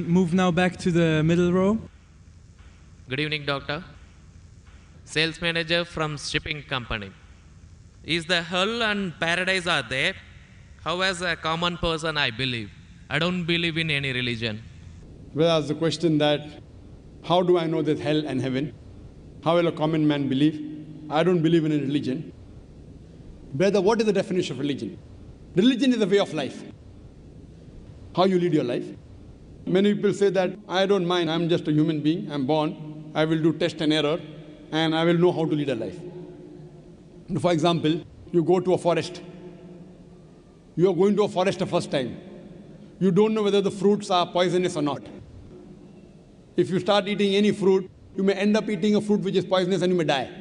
move now back to the middle row. Good evening, doctor. Sales manager from shipping company. Is the hell and paradise are there? How as a common person I believe? I don't believe in any religion. Well, ask the question that, how do I know there's hell and heaven? How will a common man believe? I don't believe in a religion. Brother, what is the definition of religion? Religion is a way of life. How you lead your life. Many people say that, I don't mind, I'm just a human being, I'm born, I will do test and error, and I will know how to lead a life. For example, you go to a forest. You are going to a forest the first time. You don't know whether the fruits are poisonous or not. If you start eating any fruit, you may end up eating a fruit which is poisonous and you may die.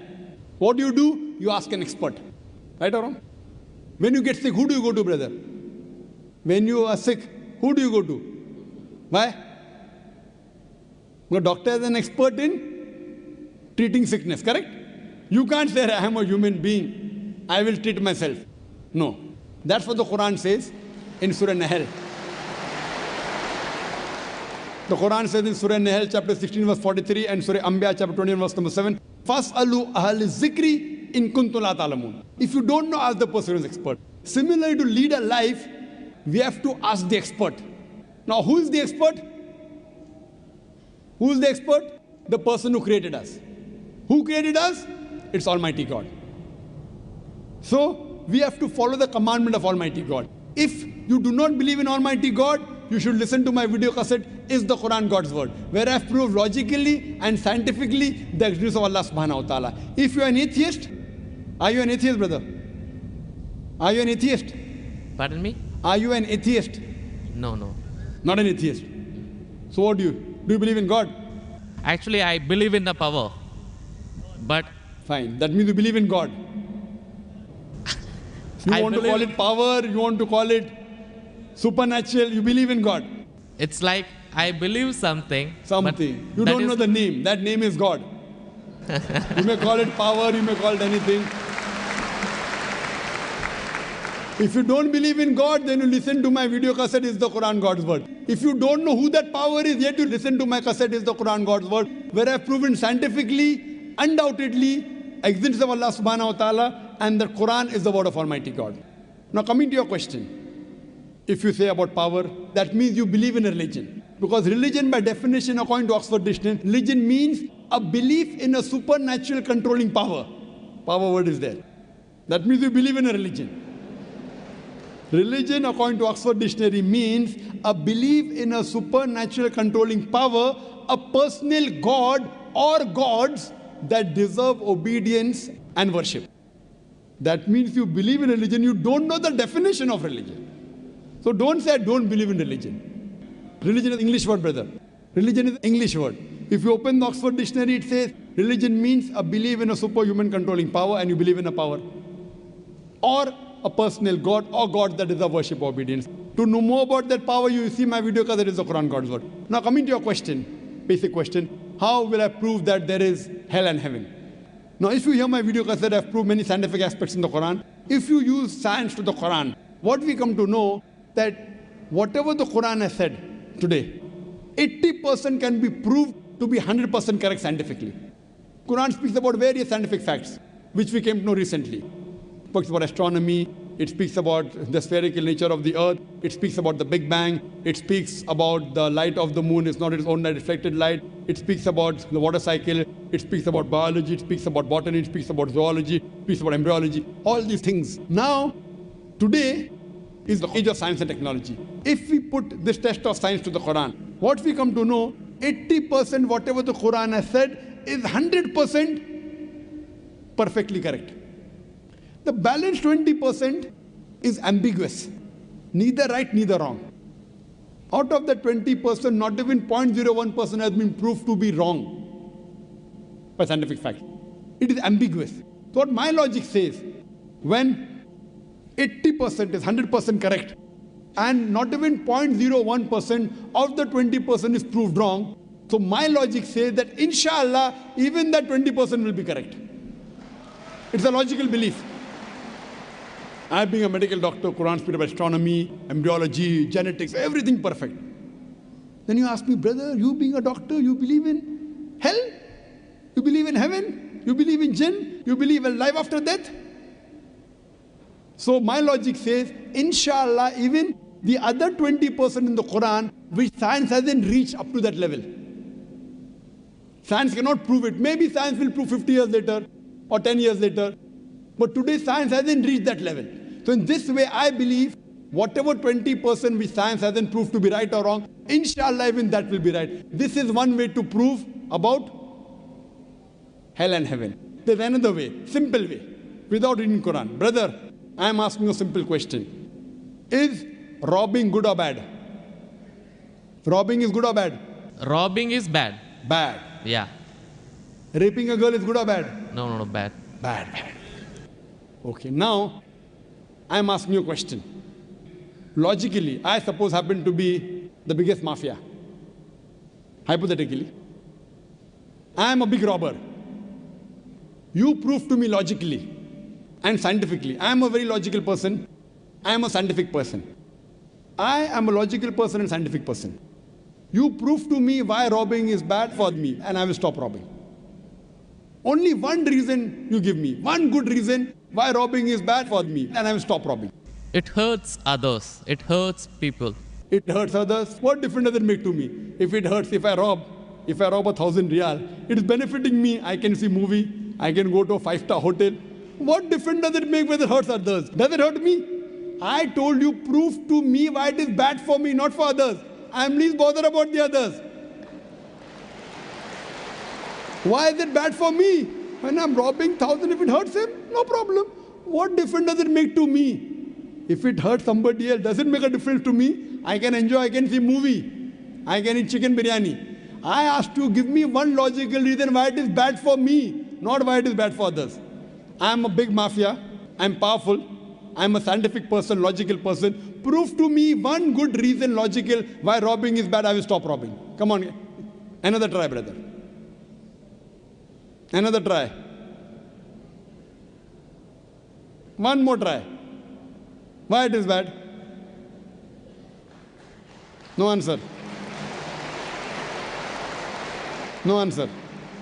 What do? You ask an expert. Right or wrong? When you get sick, who do you go to, brother? When you are sick, who do you go to? Why? The doctor is an expert in treating sickness, correct? You can't say, I am a human being, I will treat myself. No. That's what the Quran says in Surah Nahl. The Quran says in Surah Nahl, chapter 16, verse 43, and Surah Anbiya, chapter 21, verse number 7, فَاسْأَلُوا أَهْلِ الذِّكْرِ إِن كُنتُمْ لَا تَعْلَمُونَ. If you don't know, ask the person who is expert. Similarly, to lead a life, we have to ask the expert. Now, who is the expert? Who is the expert? The person who created us. Who created us? It's Almighty God. So, we have to follow the commandment of Almighty God. If you do not believe in Almighty God, you should listen to my video cassette, Is the Quran God's Word? Where I have proved logically and scientifically the existence of Allah subhanahu wa ta'ala. If you are an atheist, are you an atheist, brother? Are you an atheist? Pardon me? Are you an atheist? No. Not an atheist. So what do you? Do you believe in God? Actually, I believe in the power. But fine. That means you believe in God. You want to call it power, you want to call it supernatural, you believe in God. It's like I believe something. Something. You don't know the name. That name is God. You may call it power, you may call it anything. If you don't believe in God, then you listen to my video cassette, Is the Quran God's Word? If you don't know who that power is, yet you listen to my cassette, Is the Quran God's Word? Where I have proven scientifically, undoubtedly, existence of Allah subhanahu wa ta'ala, and the Quran is the word of Almighty God. Now coming to your question. If you say about power, that means you believe in a religion. Because religion by definition, according to Oxford Dictionary, religion means a belief in a supernatural controlling power. Power word is there. That means you believe in a religion. Religion, according to Oxford Dictionary, means a belief in a supernatural controlling power, a personal God or gods that deserve obedience and worship. That means you believe in religion, you don't know the definition of religion. So don't say, I don't believe in religion. Religion is English word, brother. Religion is English word. If you open the Oxford Dictionary, it says, religion means a belief in a superhuman controlling power, and you believe in a power. Or a personal God or God that deserve worship or obedience. To know more about that power, you see my video because it is the Quran God's Word. Now coming to your question, basic question, how will I prove that there is hell and heaven? Now if you hear my video cassette, I've proved many scientific aspects in the Quran. If you use science to the Quran, what we come to know that whatever the Quran has said today, 80% can be proved to be 100% correct scientifically. Quran speaks about various scientific facts, which we came to know recently. It speaks about astronomy, it speaks about the spherical nature of the earth, it speaks about the Big Bang, it speaks about the light of the moon is not its own reflected light, it speaks about the water cycle, it speaks about biology, it speaks about botany, it speaks about zoology, it speaks about embryology, all these things. Now, today is the age of science and technology. If we put this test of science to the Quran, what we come to know, 80% whatever the Quran has said is 100% perfectly correct. The balance 20% is ambiguous, neither right, neither wrong. Out of the 20%, not even 0.01% has been proved to be wrong by scientific fact. It is ambiguous. So what my logic says, when 80% is 100% correct, and not even 0.01% of the 20% is proved wrong, so my logic says that inshallah, even that 20% will be correct. It's a logical belief. I being a medical doctor, Quran speaks about astronomy, embryology, genetics, everything perfect. Then you ask me, brother, you being a doctor, you believe in hell? You believe in heaven? You believe in jinn? You believe in life after death? So my logic says, inshallah, even the other 20% in the Quran, which science hasn't reached up to that level. Science cannot prove it. Maybe science will prove 50 years later or 10 years later. But today science hasn't reached that level. So in this way, I believe whatever 20% which science hasn't proved to be right or wrong, inshallah, even that will be right. This is one way to prove about hell and heaven. There's another way, simple way, without reading Quran. Brother, I am asking a simple question. Is robbing good or bad? Robbing is good or bad? Robbing is bad. Bad. Yeah. Raping a girl is good or bad? No, bad. Bad. Okay, now I am asking you a question. Logically, I suppose happen to be the biggest mafia. Hypothetically. I am a big robber. You prove to me logically and scientifically. I am a very logical person. I am a scientific person. I am a logical person and scientific person. You prove to me why robbing is bad for me, and I will stop robbing. Only one reason you give me, one good reason why robbing is bad for me, and I will stop robbing. It hurts others. It hurts people. It hurts others. What difference does it make to me? If it hurts, if I rob 1,000 riyal, it is benefiting me. I can see movie. I can go to a 5-star hotel. What difference does it make whether it hurts others? Does it hurt me? I told you, prove to me why it is bad for me, not for others. I am least bothered about the others. Why is it bad for me? When I'm robbing 1,000, if it hurts him, no problem. What difference does it make to me? If it hurts somebody else, does it make a difference to me? I can enjoy, I can see movie. I can eat chicken biryani. I asked you, give me one logical reason why it is bad for me, not why it is bad for others. I am a big mafia. I am powerful. I am a scientific person, logical person. Prove to me one good reason, logical, why robbing is bad. I will stop robbing. Come on. Another try, brother. Another try. One more try. Why it is bad? No answer. No answer.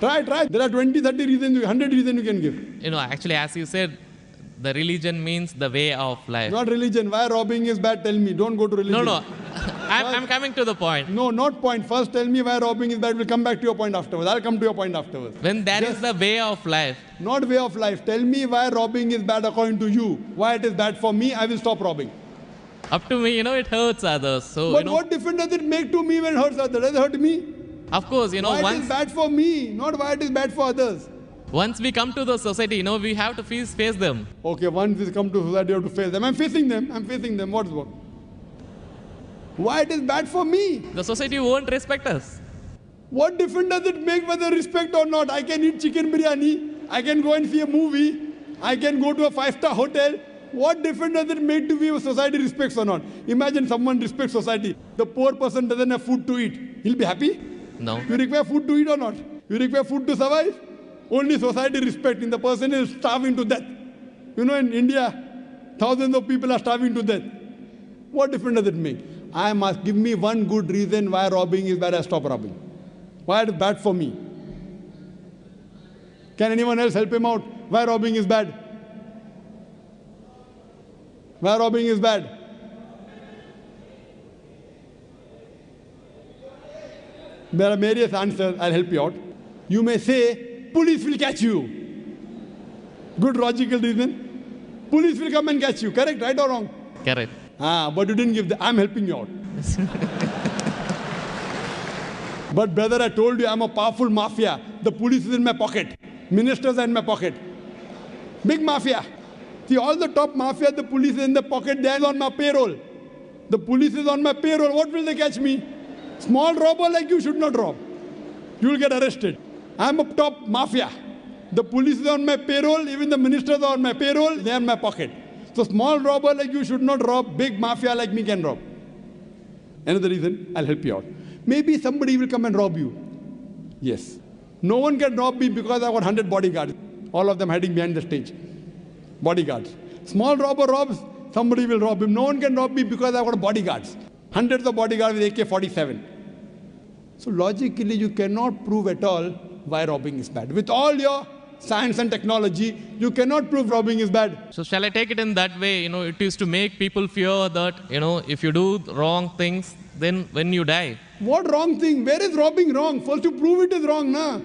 Try. There are 20, 30 reasons, 100 reasons you can give. Actually, as you said, the religion means the way of life. Not religion. Why robbing is bad? Tell me. Don't go to religion. No. I'm coming to the point. No, not point. First tell me why robbing is bad. We'll come back to your point afterwards. I'll come to your point afterwards. When that is the way of life. Not way of life. Tell me why robbing is bad according to you. Why it is bad for me, I will stop robbing. Up to me, it hurts others. So, but what difference does it make to me when it hurts others? Does it hurt me? Of course, why it is bad for me, not why it is bad for others. Once we come to the society, we have to face them. Okay, once we come to society, you have to face them. I'm facing them. What's what? Why it is bad for me? The society won't respect us. What difference does it make whether respect or not? I can eat chicken biryani. I can go and see a movie. I can go to a 5-star hotel. What difference does it make to me if society respects or not? Imagine someone respects society. The poor person doesn't have food to eat. He'll be happy? No. You require food to eat or not? You require food to survive? Only society respecting. The person is starving to death. In India, thousands of people are starving to death. What difference does it make? I must give me one good reason why robbing is bad. I stop robbing. Why it is bad for me? Can anyone else help him out? Why robbing is bad? Why robbing is bad? There are various answers. I'll help you out. You may say, police will catch you. Good logical reason. Police will come and catch you. Correct, right or wrong? Correct. But you didn't give the, I'm helping you out. But brother, I told you I'm a powerful mafia. The police is in my pocket. Ministers are in my pocket. Big mafia. See, all the top mafia, the police is in the pocket. They are on my payroll. The police is on my payroll. What will they catch me? Small robber like you should not rob. You will get arrested. I'm a top mafia. The police is on my payroll. Even the ministers are on my payroll. They are in my pocket. So small robber like you should not rob. Big mafia like me can rob. Another reason, I'll help you out. Maybe somebody will come and rob you. Yes. No one can rob me because I've got 100 bodyguards. All of them hiding behind the stage. Bodyguards. Small robber robs, somebody will rob him. No one can rob me because I've got bodyguards. Hundreds of bodyguards with AK-47. So logically, you cannot prove at all why robbing is bad. With all your science and technology, you cannot prove robbing is bad. So shall I take it in that way? It is to make people fear that, if you do wrong things, then when you die. What wrong thing? Where is robbing wrong? First you prove it is wrong, na?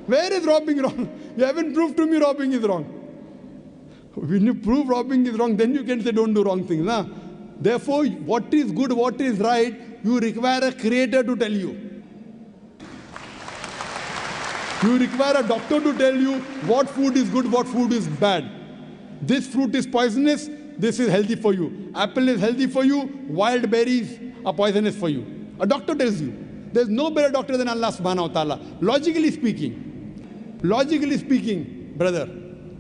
Where is robbing wrong? You haven't proved to me robbing is wrong. When you prove robbing is wrong, then you can say don't do wrong things, na? Therefore, what is good, what is right, you require a creator to tell you. You require a doctor to tell you what food is good, what food is bad. This fruit is poisonous, this is healthy for you. Apple is healthy for you, wild berries are poisonous for you. A doctor tells you. There's no better doctor than Allah subhanahu wa ta'ala. Logically speaking, brother,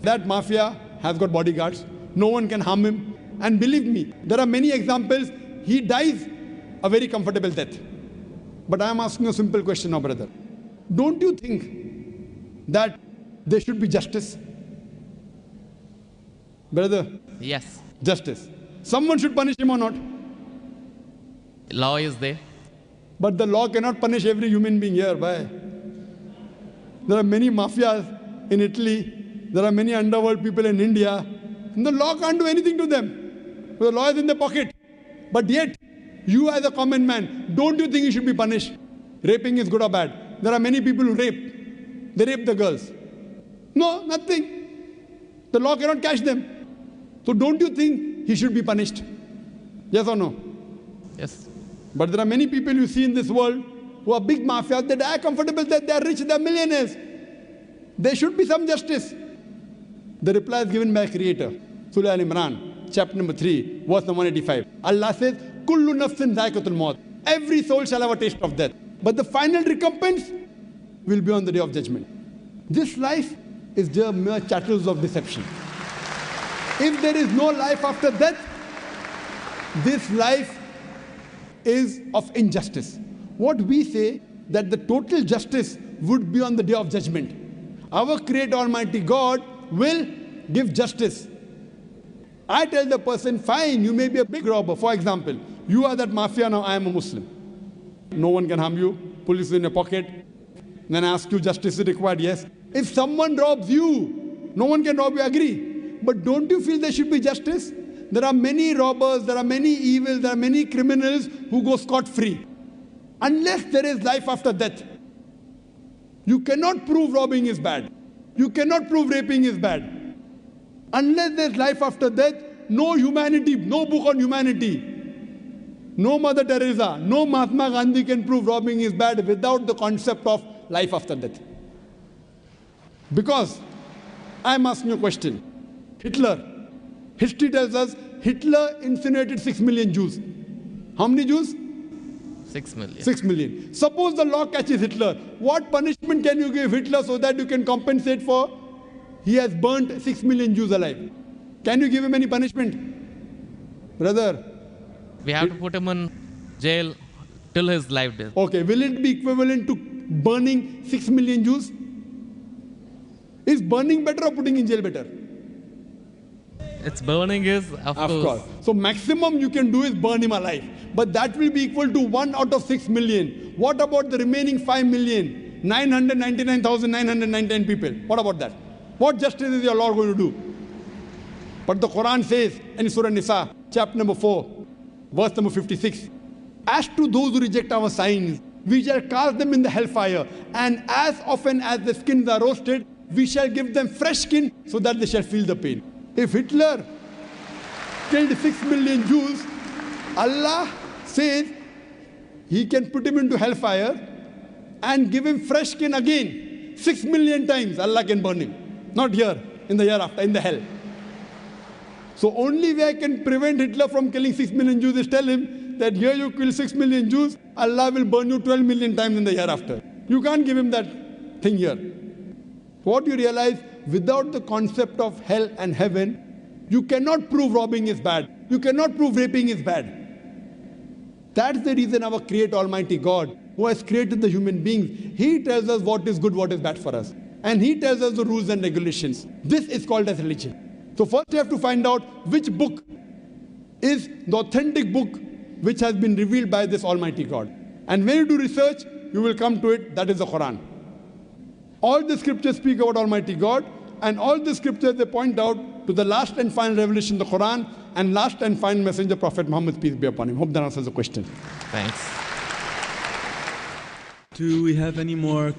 that mafia has got bodyguards. No one can harm him. And believe me, there are many examples. He dies a very comfortable death. But I am asking a simple question now, brother. Don't you think that there should be justice? Brother? Yes. Justice. Someone should punish him or not? Law is there. But the law cannot punish every human being here. Why? There are many mafias in Italy. There are many underworld people in India. And the law can't do anything to them. The law is in their pocket. But yet, you as a common man, don't you think you should be punished? Raping is good or bad? There are many people who rape. They rape the girls. No, nothing. The law cannot catch them. So don't you think he should be punished? Yes or no? Yes. But there are many people you see in this world who are big mafias. They die comfortable, they are rich, they are millionaires. There should be some justice. The reply is given by Creator. Surah Al-Imran, chapter number 3, verse number 185. Allah says, Kullu nafsin dhaikatul maut. Every soul shall have a taste of death. But the final recompense will be on the day of judgment. This life is just mere chattels of deception. If there is no life after death, this life is of injustice. What we say that the total justice would be on the day of judgment. Our Creator Almighty God will give justice. I tell the person, fine, you may be a big robber. For example, you are that mafia, now I am a Muslim. No one can harm you. Police is in your pocket. Then I ask you, justice is required? Yes. If someone robs you, no one can rob you, agree. But don't you feel there should be justice? There are many robbers, there are many evils, there are many criminals who go scot-free. Unless there is life after death. You cannot prove robbing is bad. You cannot prove raping is bad. Unless there is life after death, no humanity, no book on humanity, no Mother Teresa, no Mahatma Gandhi can prove robbing is bad without the concept of life after death. Because I am asking you a question. Hitler. History tells us Hitler incinerated 6 million Jews. How many Jews? 6 million. 6 million. Suppose the law catches Hitler. What punishment can you give Hitler so that you can compensate for he has burnt 6 million Jews alive? Can you give him any punishment? Brother. We have to put him in jail till his life death. Okay, will it be equivalent to burning 6 million Jews? Is burning better or putting in jail better? It's burning is, of course. So maximum you can do is burn him alive. But that will be equal to 1 out of 6 million. What about the remaining 5 million? 999,999 people. What about that? What justice is your Lord going to do? But the Quran says in Surah Nisa, chapter number 4, verse number 56, as to those who reject our signs, we shall cast them in the hellfire. And as often as the skins are roasted, we shall give them fresh skin so that they shall feel the pain. If Hitler killed 6 million Jews, Allah says he can put him into hellfire and give him fresh skin again. 6 million times Allah can burn him. Not here, in the hereafter, in the hell. So only way I can prevent Hitler from killing 6 million Jews is tell him that here you kill 6 million Jews, Allah will burn you 12 million times in the hereafter. You can't give him that thing here. What you realize, without the concept of hell and heaven, you cannot prove robbing is bad. You cannot prove raping is bad. That's the reason our Creator Almighty God, who has created the human beings, He tells us what is good, what is bad for us. And He tells us the rules and regulations. This is called as religion. So first you have to find out which book is the authentic book which has been revealed by this Almighty God. And when you do research, you will come to it, that is the Quran. All the scriptures speak about Almighty God, and all the scriptures they point out to the last and final revelation, the Quran, and last and final messenger, Prophet Muhammad, peace be upon him. Hope that answers the question. Thanks. Do we have any more